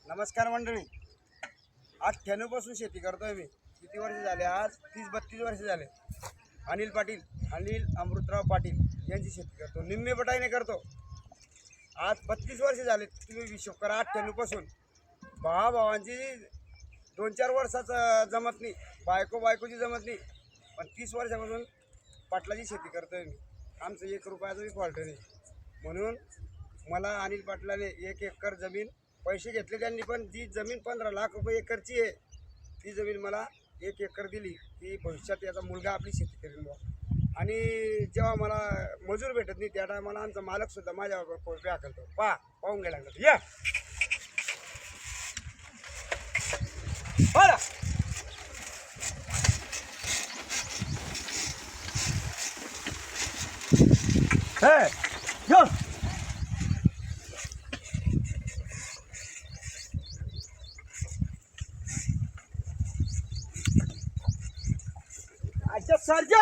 नमस्कार मंडळी. आज 98 पासून शेती करतोय मी. किती वर्ष झाले? आज 30-32 वर्ष झाले. अनिल अमृतराव पाटील यांची शेती करतो. निम्मे बटाईने करतो. आज 32 वर्ष झाले. तुम्ही हिशोब करा. 98 पासून भावांची 2-4 वर्षाचं जमत नाही, बायकोची जमत नाही, पण 30 वर्षापासून पाटलाची शेती करतोय मी. आमचं 1 रुपयाचा बी फॉल्ट नाही. म्हणून मला अनिल पाटलाने 1 एकर जमीन पैसे घेतले त्यांनी, पण जी जमीन 15 लाख रुपये एकरची आहे, ती जमीन मला 1 एकर दिली. ती भविष्यात याचा मुलगा आपली शेती करेल बुवा. आणि जेव्हा मला मजूर भेटत नाही त्या टायमाला आमचा मालकसुद्धा माझ्यावर कोळपे हाकलतो. पाहून गेला या बरं. अच्छा सर्जा